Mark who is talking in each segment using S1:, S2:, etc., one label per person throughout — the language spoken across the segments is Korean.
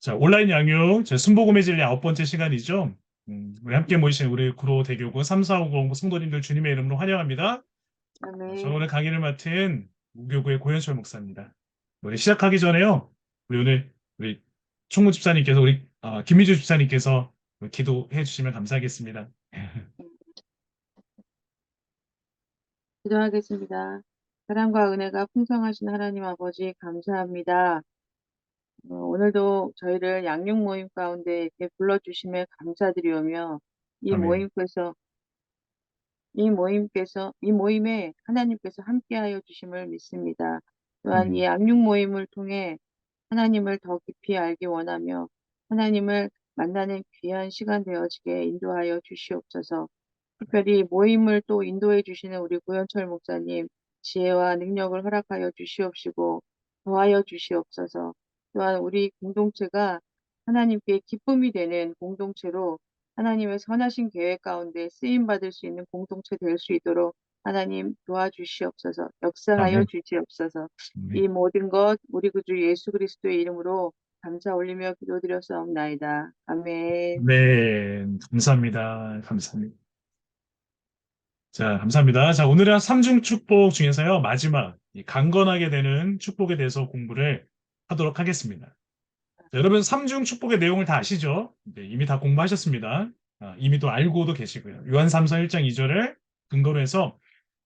S1: 자, 온라인 양육, 순복음의 진리 9번째 시간이죠. 우리 함께 모이신 우리 구로 대교구 3450 성도님들 주님의 이름으로 환영합니다. 저는
S2: 아멘.
S1: 오늘 강의를 맡은 우교구의 고현철 목사입니다. 우리 시작하기 전에요. 우리 총무 집사님께서 김미주 집사님께서 기도해 주시면 감사하겠습니다.
S2: 기도하겠습니다. 사랑과 은혜가 풍성하신 하나님 아버지 감사합니다. 오늘도 저희를 양육 모임 가운데 이렇게 불러주심에 감사드리오며 이
S1: 아멘.
S2: 모임께서 이 모임에 하나님께서 함께하여 주심을 믿습니다. 또한 이
S1: 아멘.
S2: 양육 모임을 통해 하나님을 더 깊이 알기 원하며 하나님을 만나는 귀한 시간 되어지게 인도하여 주시옵소서. 특별히 모임을 또 인도해 주시는 우리 고현철 목사님 지혜와 능력을 허락하여 주시옵시고 더하여 주시옵소서. 또한 우리 공동체가 하나님께 기쁨이 되는 공동체로 하나님의 선하신 계획 가운데 쓰임 받을 수 있는 공동체 될 수 있도록 하나님 도와주시옵소서. 역사하여
S1: 아멘.
S2: 주시옵소서.
S1: 아멘.
S2: 이 모든 것 우리 구주 예수 그리스도의 이름으로 감사 올리며 기도드렸사옵나이다. 아멘.
S1: 네, 감사합니다. 감사합니다. 자, 감사합니다. 자, 오늘은 삼중 축복 중에서요, 마지막, 이 강건하게 되는 축복에 대해서 공부를 하도록 하겠습니다. 자, 여러분, 삼중 축복의 내용을 다 아시죠? 네, 이미 다 공부하셨습니다. 이미 또 알고도 계시고요. 요한 3서 1장 2절을 근거로 해서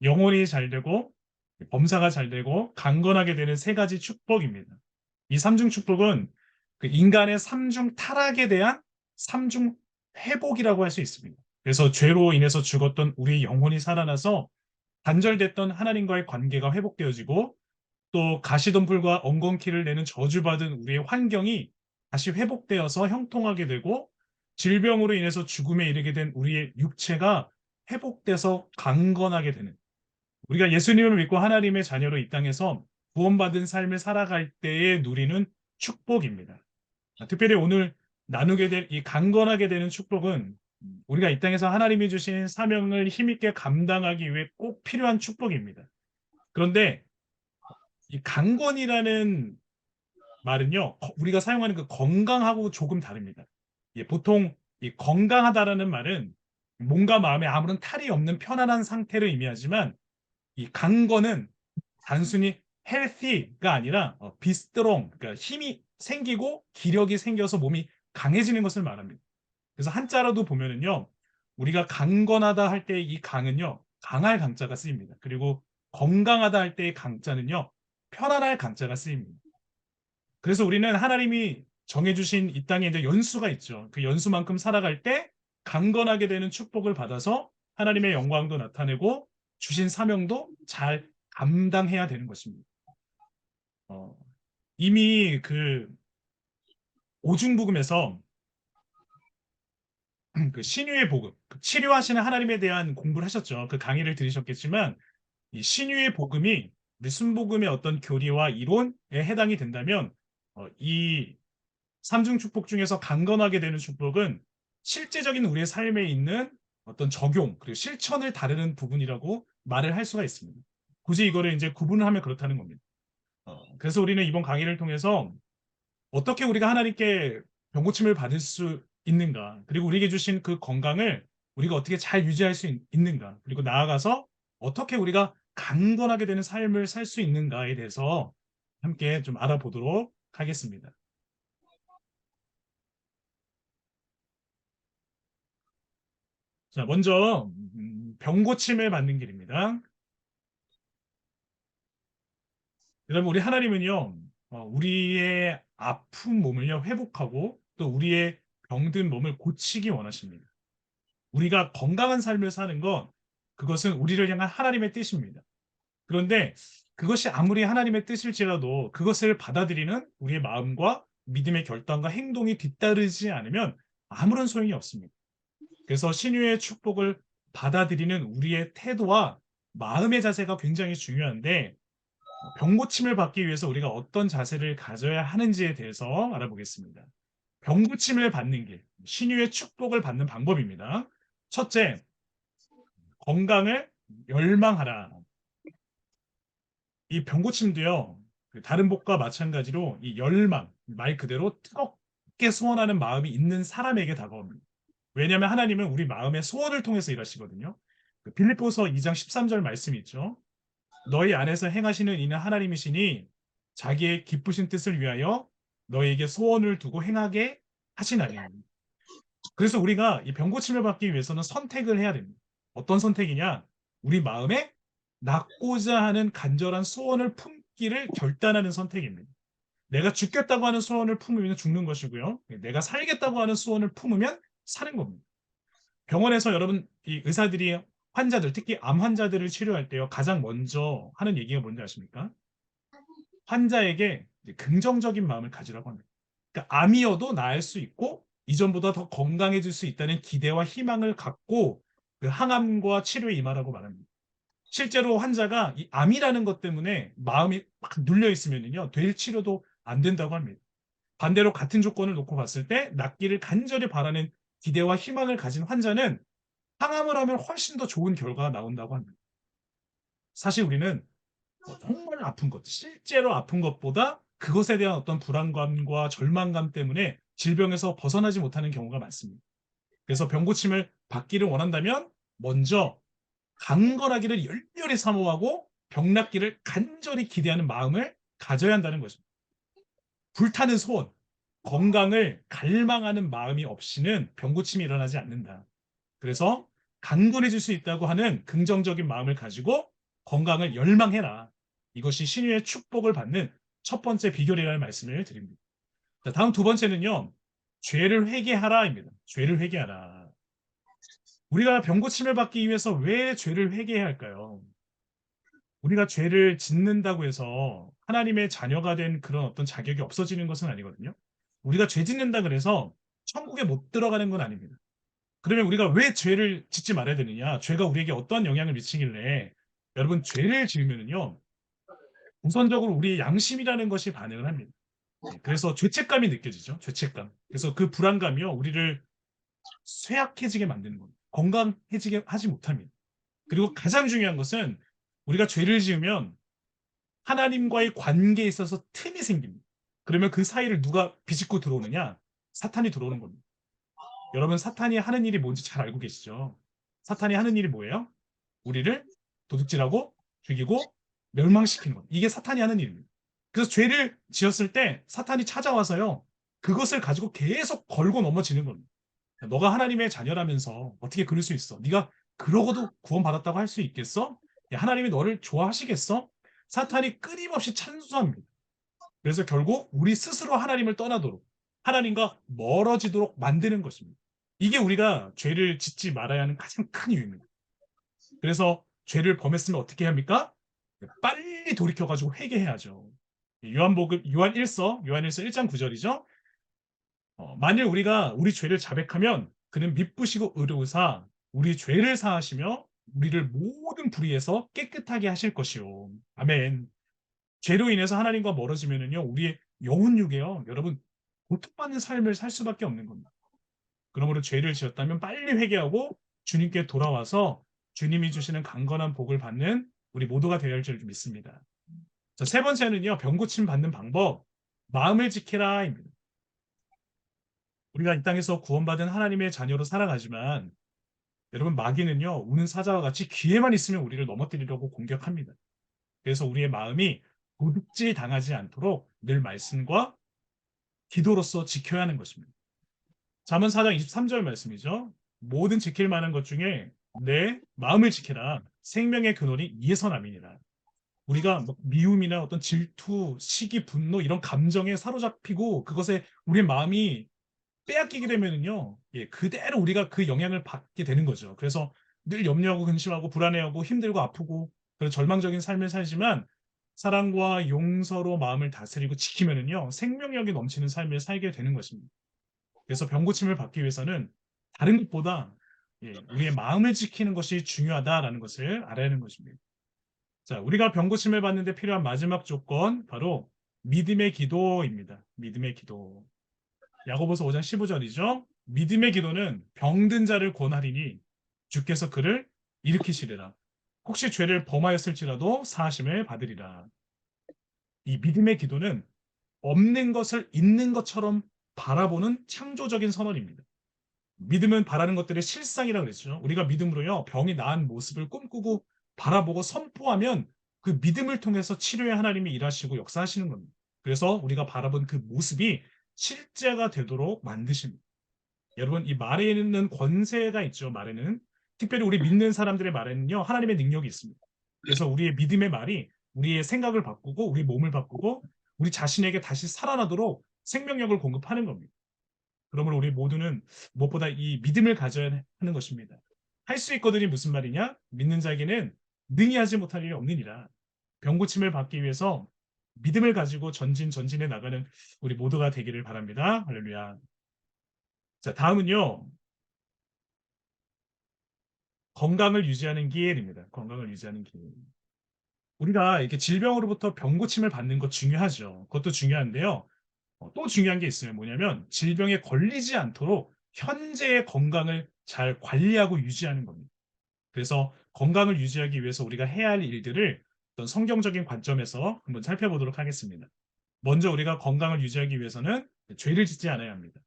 S1: 영혼이 잘 되고, 범사가 잘 되고, 강건하게 되는 세 가지 축복입니다. 이 삼중 축복은 그 인간의 삼중 타락에 대한 삼중 회복이라고 할 수 있습니다. 그래서 죄로 인해서 죽었던 우리 영혼이 살아나서 단절됐던 하나님과의 관계가 회복되어지고 또 가시덤불과 엉겅퀴를 내는 저주받은 우리의 환경이 다시 회복되어서 형통하게 되고 질병으로 인해서 죽음에 이르게 된 우리의 육체가 회복돼서 강건하게 되는 우리가 예수님을 믿고 하나님의 자녀로 이 땅에서 구원받은 삶을 살아갈 때에 누리는 축복입니다. 특별히 오늘 나누게 될 이 강건하게 되는 축복은 우리가 이 땅에서 하나님이 주신 사명을 힘있게 감당하기 위해 꼭 필요한 축복입니다. 그런데 이 강건이라는 말은요, 우리가 사용하는 그 건강하고 조금 다릅니다. 예, 보통 이 건강하다라는 말은 몸과 마음에 아무런 탈이 없는 편안한 상태를 의미하지만 이 강건은 단순히 healthy가 아니라 be strong, 그러니까 힘이 생기고 기력이 생겨서 몸이 강해지는 것을 말합니다. 그래서 한자로도 보면은요, 우리가 강건하다 할 때 이 강은요, 강할 강자가 쓰입니다. 그리고 건강하다 할 때의 강자는요, 편안할 강자가 쓰입니다. 그래서 우리는 하나님이 정해주신 이 땅에 이제 연수가 있죠. 그 연수만큼 살아갈 때 강건하게 되는 축복을 받아서 하나님의 영광도 나타내고 주신 사명도 잘 감당해야 되는 것입니다. 어, 이미 그 오중복음에서 그 신유의 복음, 그 치료하시는 하나님에 대한 공부를 하셨죠. 그 강의를 들으셨겠지만 이 신유의 복음이 우리 순복음의 어떤 교리와 이론에 해당이 된다면 이 삼중 축복 중에서 강건하게 되는 축복은 실제적인 우리의 삶에 있는 어떤 적용 그리고 실천을 다루는 부분이라고 말을 할 수가 있습니다. 굳이 이거를 이제 구분을 하면 그렇다는 겁니다. 그래서 우리는 이번 강의를 통해서 어떻게 우리가 하나님께 병고침을 받을 수 있는가, 그리고 우리에게 주신 그 건강을 우리가 어떻게 잘 유지할 수 있는가, 그리고 나아가서 어떻게 우리가 강건하게 되는 삶을 살 수 있는가에 대해서 함께 좀 알아보도록 하겠습니다. 자, 먼저 병고침을 받는 길입니다. 여러분, 우리 하나님은요, 우리의 아픈 몸을요, 회복하고 또 우리의 병든 몸을 고치기 원하십니다. 우리가 건강한 삶을 사는 것, 그것은 우리를 향한 하나님의 뜻입니다. 그런데 그것이 아무리 하나님의 뜻일지라도 그것을 받아들이는 우리의 마음과 믿음의 결단과 행동이 뒤따르지 않으면 아무런 소용이 없습니다. 그래서 신유의 축복을 받아들이는 우리의 태도와 마음의 자세가 굉장히 중요한데 병고침을 받기 위해서 우리가 어떤 자세를 가져야 하는지에 대해서 알아보겠습니다. 병고침을 받는 길, 신유의 축복을 받는 방법입니다. 첫째, 건강을 열망하라. 이 병고침도요, 그 다른 복과 마찬가지로 이 열망, 말 그대로 함께 소원하는 마음이 있는 사람에게 다가옵니다. 왜냐하면 하나님은 우리 마음의 소원을 통해서 일하시거든요. 그 빌립보서 2장 13절 말씀이 있죠. 너희 안에서 행하시는 이는 하나님이시니 자기의 기쁘신 뜻을 위하여 너희에게 소원을 두고 행하게 하시나니. 그래서 우리가 이 병고침을 받기 위해서는 선택을 해야 됩니다. 어떤 선택이냐? 우리 마음에 낳고자 하는 간절한 소원을 품기를 결단하는 선택입니다. 내가 죽겠다고 하는 소원을 품으면 죽는 것이고요. 내가 살겠다고 하는 소원을 품으면 사는 겁니다. 병원에서 여러분, 이 의사들이 환자들, 특히 암 환자들을 치료할 때요, 가장 먼저 하는 얘기가 뭔지 아십니까? 환자에게 이제 긍정적인 마음을 가지라고 합니다. 그러니까 암이어도 나을 수 있고 이전보다 더 건강해질 수 있다는 기대와 희망을 갖고 그 항암과 치료에 임하라고 말합니다. 실제로 환자가 이 암이라는 것 때문에 마음이 막 눌려 있으면요, 될 치료도 안 된다고 합니다. 반대로 같은 조건을 놓고 봤을 때 낫기를 간절히 바라는 기대와 희망을 가진 환자는 항암을 하면 훨씬 더 좋은 결과가 나온다고 합니다. 사실 우리는 정말 아픈 것, 실제로 아픈 것보다 그것에 대한 어떤 불안감과 절망감 때문에 질병에서 벗어나지 못하는 경우가 많습니다. 그래서 병고침을 받기를 원한다면 먼저 강건하기를 열렬히 사모하고 병 낫기를 간절히 기대하는 마음을 가져야 한다는 것입니다. 불타는 소원, 건강을 갈망하는 마음이 없이는 병고침이 일어나지 않는다. 그래서 강건해질 수 있다고 하는 긍정적인 마음을 가지고 건강을 열망해라. 이것이 신유의 축복을 받는 첫 번째 비결이라는 말씀을 드립니다. 자, 다음 두 번째는요. 죄를 회개하라입니다. 죄를 회개하라. 우리가 병고침을 받기 위해서 왜 죄를 회개해야 할까요? 우리가 죄를 짓는다고 해서 하나님의 자녀가 된 그런 어떤 자격이 없어지는 것은 아니거든요. 우리가 죄 짓는다 그래서 천국에 못 들어가는 건 아닙니다. 그러면 우리가 왜 죄를 짓지 말아야 되느냐? 죄가 우리에게 어떤 영향을 미치길래 여러분 죄를 지으면은요 우선적으로 우리의 양심이라는 것이 반응을 합니다. 그래서 죄책감이 느껴지죠. 죄책감. 그래서 그 불안감이요 우리를 쇠약해지게 만드는 겁니다. 건강해지게 하지 못합니다. 그리고 가장 중요한 것은 우리가 죄를 지으면 하나님과의 관계에 있어서 틈이 생깁니다. 그러면 그 사이를 누가 비집고 들어오느냐? 사탄이 들어오는 겁니다. 여러분 사탄이 하는 일이 뭔지 잘 알고 계시죠? 사탄이 하는 일이 뭐예요? 우리를 도둑질하고 죽이고 멸망시키는 것. 이게 사탄이 하는 일입니다. 그래서 죄를 지었을 때 사탄이 찾아와서요. 그것을 가지고 계속 걸고 넘어지는 겁니다. 너가 하나님의 자녀라면서 어떻게 그럴 수 있어? 네가 그러고도 구원받았다고 할 수 있겠어? 야, 하나님이 너를 좋아하시겠어? 사탄이 끊임없이 찬수합니다. 그래서 결국 우리 스스로 하나님을 떠나도록 하나님과 멀어지도록 만드는 것입니다. 이게 우리가 죄를 짓지 말아야 하는 가장 큰 이유입니다. 그래서 죄를 범했으면 어떻게 해야 합니까? 빨리 돌이켜가지고 회개해야죠. 요한복음, 요한일서 1장 9절이죠. 만일 우리가 우리 죄를 자백하면 그는 미쁘시고 의로우사 우리 죄를 사하시며 우리를 모든 불의에서 깨끗하게 하실 것이요. 아멘. 죄로 인해서 하나님과 멀어지면은요, 우리의 영혼육에요, 여러분, 고통받는 삶을 살 수밖에 없는 겁니다. 그러므로 죄를 지었다면 빨리 회개하고 주님께 돌아와서 주님이 주시는 강건한 복을 받는 우리 모두가 되어야 할 줄 믿습니다. 자, 세 번째는요, 병고침 받는 방법, 마음을 지키라입니다. 우리가 이 땅에서 구원받은 하나님의 자녀로 살아가지만 여러분 마귀는요, 우는 사자와 같이 기회만 있으면 우리를 넘어뜨리려고 공격합니다. 그래서 우리의 마음이 도둑질 당하지 않도록 늘 말씀과 기도로서 지켜야 하는 것입니다. 잠언 4장 23절 말씀이죠. 모든 지킬 만한 것 중에 내 마음을 지켜라. 생명의 근원이 이에서 남이니라. 우리가 뭐 미움이나 어떤 질투, 시기, 분노 이런 감정에 사로잡히고 그것에 우리의 마음이 빼앗기게 되면은요, 예, 그대로 우리가 그 영향을 받게 되는 거죠. 그래서 늘 염려하고 근심하고 불안해하고 힘들고 아프고 그런 절망적인 삶을 살지만 사랑과 용서로 마음을 다스리고 지키면은요, 생명력이 넘치는 삶을 살게 되는 것입니다. 그래서 병고침을 받기 위해서는 다른 것보다 예, 우리의 마음을 지키는 것이 중요하다라는 것을 알아야 하는 것입니다. 자, 우리가 병고침을 받는데 필요한 마지막 조건 바로 믿음의 기도입니다. 믿음의 기도. 야고보서 5장 15절이죠. 믿음의 기도는 병든 자를 권하리니 주께서 그를 일으키시리라. 혹시 죄를 범하였을지라도 사하심을 받으리라. 이 믿음의 기도는 없는 것을 있는 것처럼 바라보는 창조적인 선언입니다. 믿음은 바라는 것들의 실상이라고 그랬죠. 우리가 믿음으로요, 병이 나은 모습을 꿈꾸고 바라보고 선포하면 그 믿음을 통해서 치료에 하나님이 일하시고 역사하시는 겁니다. 그래서 우리가 바라본 그 모습이 실제가 되도록 만드십니다. 여러분, 이 말에 있는 권세가 있죠, 말에는. 특별히 우리 믿는 사람들의 말에는요, 하나님의 능력이 있습니다. 그래서 우리의 믿음의 말이 우리의 생각을 바꾸고, 우리 몸을 바꾸고, 우리 자신에게 다시 살아나도록 생명력을 공급하는 겁니다. 그러므로 우리 모두는 무엇보다 이 믿음을 가져야 하는 것입니다. 할 수 있거든이 무슨 말이냐? 믿는 자에게는 능히 하지 못할 일이 없느니라. 병고침을 받기 위해서 믿음을 가지고 전진해 나가는 우리 모두가 되기를 바랍니다. 할렐루야. 자, 다음은요. 건강을 유지하는 기회입니다. 건강을 유지하는 기회. 우리가 이렇게 질병으로부터 병고침을 받는 것 중요하죠. 그것도 중요한데요. 또 중요한 게 있어요. 뭐냐면 질병에 걸리지 않도록 현재의 건강을 잘 관리하고 유지하는 겁니다. 그래서 건강을 유지하기 위해서 우리가 해야 할 일들을 어떤 성경적인 관점에서 한번 살펴보도록 하겠습니다. 먼저 우리가 건강을 유지하기 위해서는 죄를 짓지 않아야 합니다.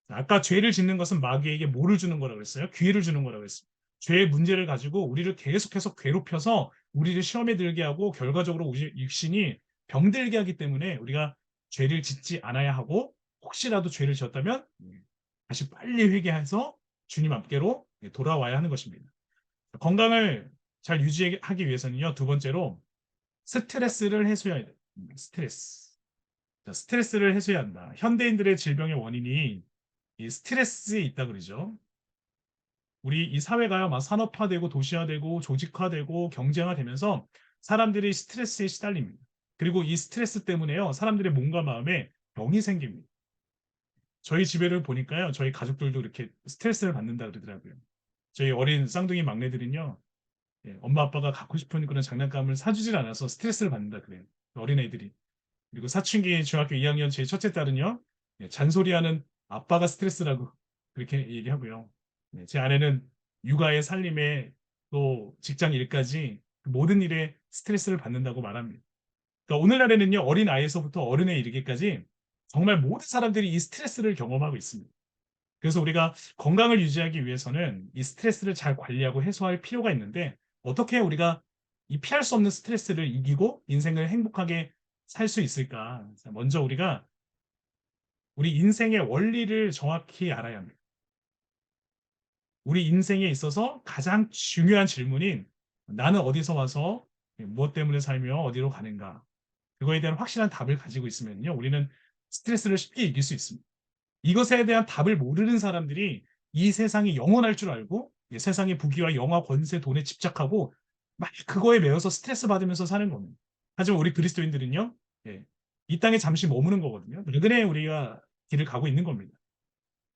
S1: 아까 죄를 짓는 것은 마귀에게 뭐를 주는 거라고 했어요? 기회를 주는 거라고 했어요. 죄의 문제를 가지고 우리를 계속해서 괴롭혀서 우리를 시험에 들게 하고 결과적으로 우리 육신이 병들게 하기 때문에 우리가 죄를 짓지 않아야 하고 혹시라도 죄를 지었다면 다시 빨리 회개해서 주님 앞께로 돌아와야 하는 것입니다. 건강을 잘 유지하기 위해서는요, 두 번째로 스트레스를 해소해야 돼요. 스트레스. 자, 스트레스를 해소해야 한다. 현대인들의 질병의 원인이 이 스트레스에 있다 그러죠. 우리 이 사회가 막 산업화되고 도시화되고 조직화되고 경쟁화되면서 사람들이 스트레스에 시달립니다. 그리고 이 스트레스 때문에요, 사람들의 몸과 마음에 병이 생깁니다. 저희 집에를 보니까요, 저희 가족들도 이렇게 스트레스를 받는다 그러더라고요. 저희 어린 쌍둥이 막내들은요, 엄마 아빠가 갖고 싶은 그런 장난감을 사주질 않아서 스트레스를 받는다 그래요. 어린애들이. 그리고 사춘기 중학교 2학년 제 첫째 딸은요, 잔소리하는 아빠가 스트레스라고 그렇게 얘기하고요. 제 아내는 육아에 살림에 또 직장 일까지 그 모든 일에 스트레스를 받는다고 말합니다. 그러니까 오늘날에는요, 어린 아이에서부터 어른에 이르기까지 정말 모든 사람들이 이 스트레스를 경험하고 있습니다. 그래서 우리가 건강을 유지하기 위해서는 이 스트레스를 잘 관리하고 해소할 필요가 있는데 어떻게 우리가 이 피할 수 없는 스트레스를 이기고 인생을 행복하게 살 수 있을까? 먼저 우리가 우리 인생의 원리를 정확히 알아야 합니다. 우리 인생에 있어서 가장 중요한 질문인 나는 어디서 와서 무엇 때문에 살며 어디로 가는가? 그거에 대한 확실한 답을 가지고 있으면요, 우리는 스트레스를 쉽게 이길 수 있습니다. 이것에 대한 답을 모르는 사람들이 이 세상이 영원할 줄 알고 세상의 부귀와 영화, 권세, 돈에 집착하고 막 그거에 매여서 스트레스 받으면서 사는 겁니다. 하지만 우리 그리스도인들은요, 이 땅에 잠시 머무는 거거든요. 그래 우리가 길을 가고 있는 겁니다.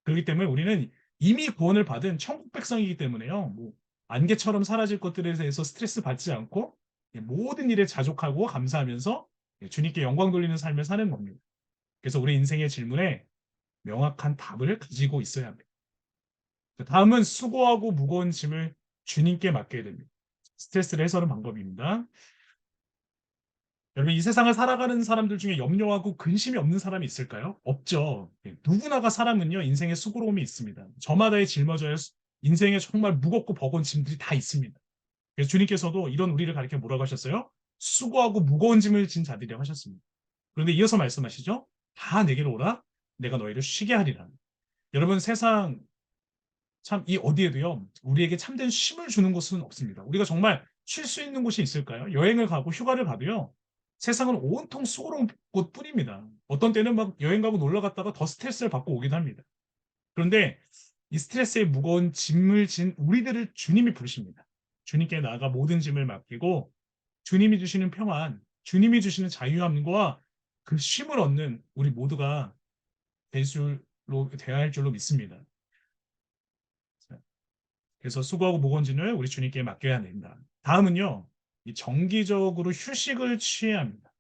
S1: 그렇기 때문에 우리는 이미 구원을 받은 천국 백성이기 때문에요. 뭐 안개처럼 사라질 것들에 대해서 스트레스 받지 않고 모든 일에 자족하고 감사하면서 주님께 영광 돌리는 삶을 사는 겁니다. 그래서 우리 인생의 질문에 명확한 답을 가지고 있어야 합니다. 다음은 수고하고 무거운 짐을 주님께 맡겨야 됩니다. 스트레스를 해소하는 방법입니다. 여러분, 이 세상을 살아가는 사람들 중에 염려하고 근심이 없는 사람이 있을까요? 없죠. 누구나가 사람은요, 인생에 수고로움이 있습니다. 저마다의 짊어져야 인생에 정말 무겁고 버거운 짐들이 다 있습니다. 그래서 주님께서도 이런 우리를 가리켜 뭐라고 하셨어요? 수고하고 무거운 짐을 진 자들이라고 하셨습니다. 그런데 이어서 말씀하시죠? 다 내게로 오라. 내가 너희를 쉬게 하리라. 여러분, 세상 참 이 어디에도요, 우리에게 참된 쉼을 주는 곳은 없습니다. 우리가 정말 쉴 수 있는 곳이 있을까요? 여행을 가고 휴가를 가도요, 세상은 온통 수고로운 곳뿐입니다. 어떤 때는 막 여행 가고 놀러 갔다가 더 스트레스를 받고 오기도 합니다. 그런데 이 스트레스의 무거운 짐을 진 우리들을 주님이 부르십니다. 주님께 나아가 모든 짐을 맡기고 주님이 주시는 평안, 주님이 주시는 자유함과 그 쉼을 얻는 우리 모두가 될 줄로 되어야 할 줄로 믿습니다. 그래서 수고하고 무거운짐을 우리 주님께 맡겨야 된다. 다음은요, 이 정기적으로 휴식을 취해야 합니다.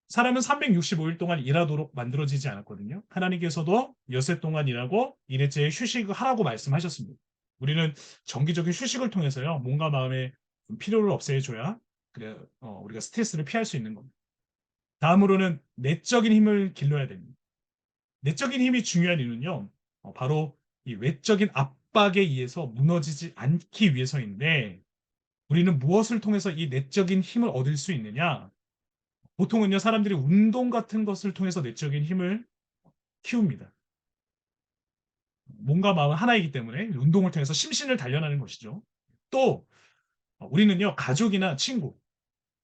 S1: 사람은 365일 동안 일하도록 만들어지지 않았거든요. 하나님께서도 엿새 동안 일하고 일회째에 휴식을 하라고 말씀하셨습니다. 우리는 정기적인 휴식을 통해서요, 몸과 마음의 피로를 없애줘야 그래, 우리가 스트레스를 피할 수 있는 겁니다. 다음으로는 내적인 힘을 길러야 됩니다. 내적인 힘이 중요한 이유는요, 바로 이 외적인 압박에 의해서 무너지지 않기 위해서인데, 우리는 무엇을 통해서 이 내적인 힘을 얻을 수 있느냐? 보통은요, 사람들이 운동 같은 것을 통해서 내적인 힘을 키웁니다. 몸과 마음은 하나이기 때문에 운동을 통해서 심신을 단련하는 것이죠. 또, 우리는요, 가족이나 친구,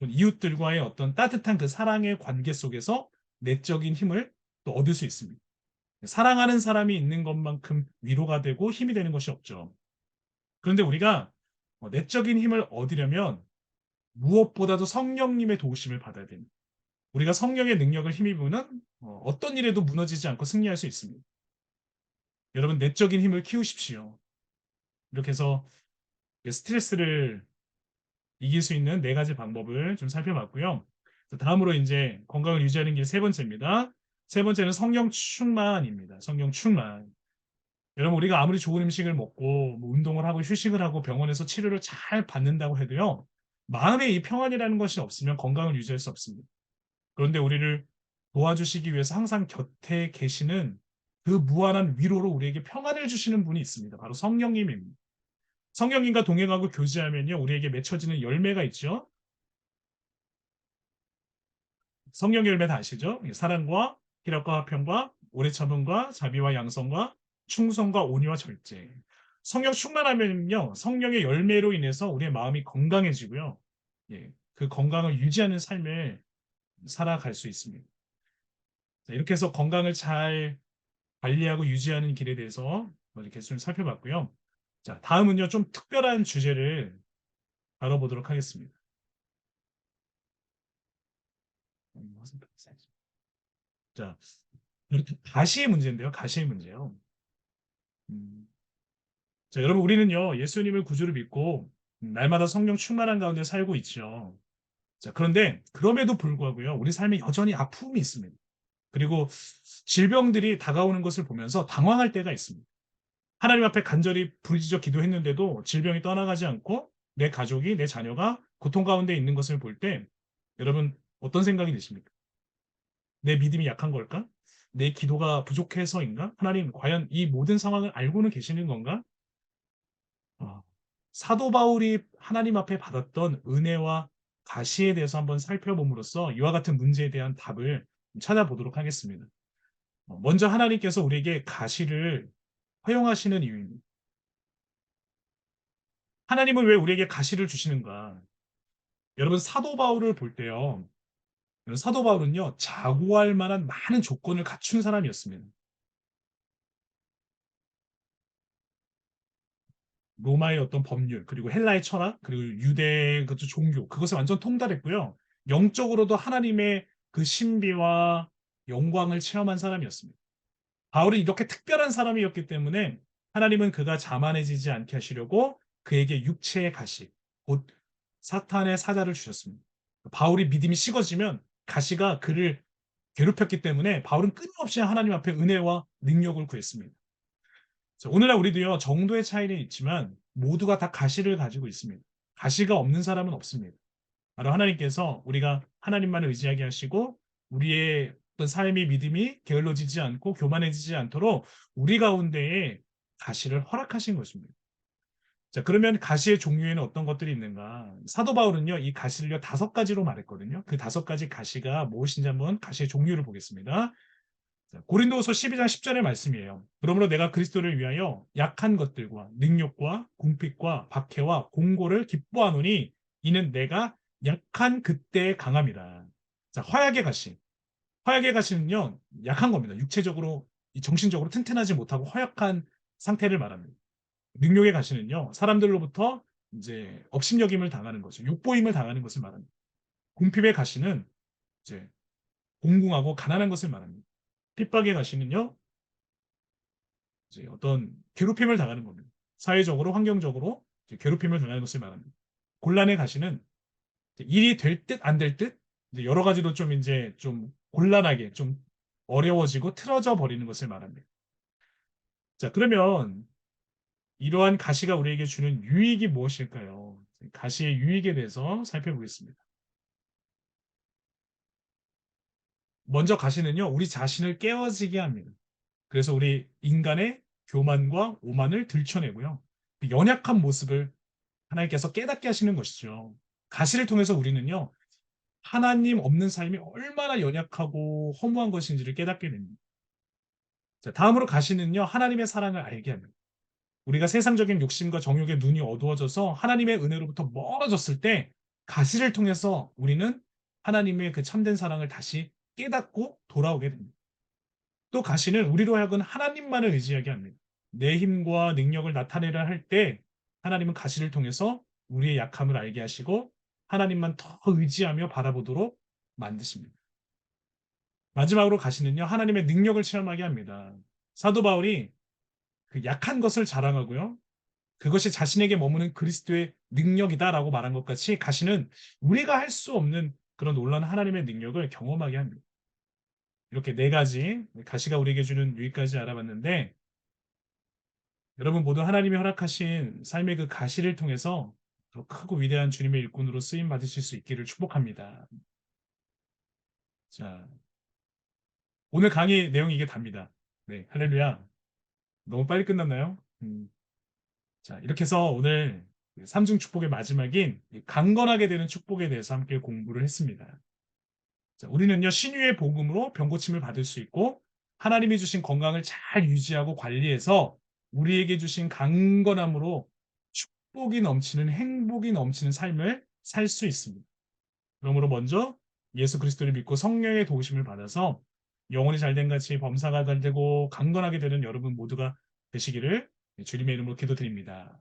S1: 이웃들과의 어떤 따뜻한 그 사랑의 관계 속에서 내적인 힘을 또 얻을 수 있습니다. 사랑하는 사람이 있는 것만큼 위로가 되고 힘이 되는 것이 없죠. 그런데 우리가 내적인 힘을 얻으려면 무엇보다도 성령님의 도우심을 받아야 됩니다. 우리가 성령의 능력을 힘입으면 어떤 일에도 무너지지 않고 승리할 수 있습니다. 여러분, 내적인 힘을 키우십시오. 이렇게 해서 스트레스를 이길 수 있는 네 가지 방법을 좀 살펴봤고요. 다음으로 이제 건강을 유지하는 길 세 번째입니다. 세 번째는 성령 충만입니다. 성령 충만. 여러분, 우리가 아무리 좋은 음식을 먹고 뭐 운동을 하고 휴식을 하고 병원에서 치료를 잘 받는다고 해도요. 마음에 이 평안이라는 것이 없으면 건강을 유지할 수 없습니다. 그런데 우리를 도와주시기 위해서 항상 곁에 계시는 그 무한한 위로로 우리에게 평안을 주시는 분이 있습니다. 바로 성령님입니다. 성령님과 동행하고 교제하면요. 우리에게 맺혀지는 열매가 있죠. 성령 열매 다 아시죠? 사랑과 희락과 화평과 오래 참음과 자비와 양성과 충성과 온유와 절제. 성령 충만하면요, 성령의 열매로 인해서 우리의 마음이 건강해지고요. 예, 그 건강을 유지하는 삶을 살아갈 수 있습니다. 자, 이렇게 해서 건강을 잘 관리하고 유지하는 길에 대해서 이렇게 좀 살펴봤고요. 자, 다음은요, 좀 특별한 주제를 다뤄보도록 하겠습니다. 자, 가시의 문제인데요. 가시의 문제요. 음, 자, 여러분, 우리는요, 예수님을 구주로 믿고 날마다 성령 충만한 가운데 살고 있죠. 자, 그런데 그럼에도 불구하고요, 우리 삶에 여전히 아픔이 있습니다. 그리고 질병들이 다가오는 것을 보면서 당황할 때가 있습니다. 하나님 앞에 간절히 부르짖어 기도했는데도 질병이 떠나가지 않고 내 가족이, 내 자녀가 고통 가운데 있는 것을 볼 때 여러분 어떤 생각이 드십니까? 내 믿음이 약한 걸까? 내 기도가 부족해서인가? 하나님 과연 이 모든 상황을 알고는 계시는 건가? 어, 사도 바울이 하나님 앞에 받았던 은혜와 가시에 대해서 한번 살펴봄으로써 이와 같은 문제에 대한 답을 찾아보도록 하겠습니다. 먼저 하나님께서 우리에게 가시를 허용하시는 이유입니다. 하나님은 왜 우리에게 가시를 주시는가? 여러분 사도 바울을 볼 때요. 사도 바울은요. 자고할 만한 많은 조건을 갖춘 사람이었습니다. 로마의 어떤 법률, 그리고 헬라의 철학, 그리고 유대의 그 종교, 그것을 완전 통달했고요. 영적으로도 하나님의 그 신비와 영광을 체험한 사람이었습니다. 바울은 이렇게 특별한 사람이었기 때문에 하나님은 그가 자만해지지 않게 하시려고 그에게 육체의 가시, 곧 사탄의 사자를 주셨습니다. 바울이 믿음이 식어지면 가시가 그를 괴롭혔기 때문에 바울은 끊임없이 하나님 앞에 은혜와 능력을 구했습니다. 자, 오늘날 우리도요, 정도의 차이는 있지만 모두가 다 가시를 가지고 있습니다. 가시가 없는 사람은 없습니다. 바로 하나님께서 우리가 하나님만을 의지하게 하시고 우리의 어떤 삶의 믿음이 게을러지지 않고 교만해지지 않도록 우리 가운데에 가시를 허락하신 것입니다. 자, 그러면 가시의 종류에는 어떤 것들이 있는가? 사도 바울은요, 이 가시를요, 다섯 가지로 말했거든요. 그 다섯 가지 가시가 무엇인지 한번 가시의 종류를 보겠습니다. 자, 고린도후서 12장 10절의 말씀이에요. 그러므로 내가 그리스도를 위하여 약한 것들과 능욕과 궁핍과 박해와 공고를 기뻐하노니 이는 내가 약한 그때의 강함이라. 자, 화약의 가시. 화약의 가시는요, 약한 겁니다. 육체적으로, 정신적으로 튼튼하지 못하고 허약한 상태를 말합니다. 능력의 가시는요, 사람들로부터 이제 업신여김을 당하는 거죠. 욕보임을 당하는 것을 말합니다. 궁핍의 가시는 이제 공공하고 가난한 것을 말합니다. 핍박의 가시는요, 이제 어떤 괴롭힘을 당하는 겁니다. 사회적으로, 환경적으로 이제 괴롭힘을 당하는 것을 말합니다. 곤란의 가시는 이제 일이 될 듯 안 될 듯, 이제 여러 가지로 좀 이제 좀 곤란하게 좀 어려워지고 틀어져 버리는 것을 말합니다. 자, 그러면 이러한 가시가 우리에게 주는 유익이 무엇일까요? 가시의 유익에 대해서 살펴보겠습니다. 먼저 가시는요, 우리 자신을 깨워지게 합니다. 그래서 우리 인간의 교만과 오만을 들춰내고요. 그 연약한 모습을 하나님께서 깨닫게 하시는 것이죠. 가시를 통해서 우리는요, 하나님 없는 삶이 얼마나 연약하고 허무한 것인지를 깨닫게 됩니다. 자, 다음으로 가시는요, 하나님의 사랑을 알게 합니다. 우리가 세상적인 욕심과 정욕의 눈이 어두워져서 하나님의 은혜로부터 멀어졌을 때 가시를 통해서 우리는 하나님의 그 참된 사랑을 다시 깨닫고 돌아오게 됩니다. 또 가시는 우리로 하여금 하나님만을 의지하게 합니다. 내 힘과 능력을 나타내려 할 때 하나님은 가시를 통해서 우리의 약함을 알게 하시고 하나님만 더 의지하며 바라보도록 만드십니다. 마지막으로 가시는요, 하나님의 능력을 체험하게 합니다. 사도 바울이 그 약한 것을 자랑하고요. 그것이 자신에게 머무는 그리스도의 능력이다라고 말한 것 같이 가시는 우리가 할 수 없는 그런 놀라운 하나님의 능력을 경험하게 합니다. 이렇게 네 가지 가시가 우리에게 주는 유익까지 알아봤는데 여러분 모두 하나님이 허락하신 삶의 그 가시를 통해서 더 크고 위대한 주님의 일꾼으로 쓰임 받으실 수 있기를 축복합니다. 자, 오늘 강의 내용이 이게 답니다. 네, 할렐루야. 너무 빨리 끝났나요? 자, 이렇게 해서 오늘 삼중 축복의 마지막인 이 강건하게 되는 축복에 대해서 함께 공부를 했습니다. 자, 우리는요, 신유의 복음으로 병고침을 받을 수 있고, 하나님이 주신 건강을 잘 유지하고 관리해서 우리에게 주신 강건함으로 축복이 넘치는 행복이 넘치는 삶을 살 수 있습니다. 그러므로 먼저 예수 그리스도를 믿고 성령의 도우심을 받아서 영혼이 잘된 같이 범사가 잘 되고 강건하게 되는 여러분 모두가 되시기를 주님의 이름으로 기도드립니다.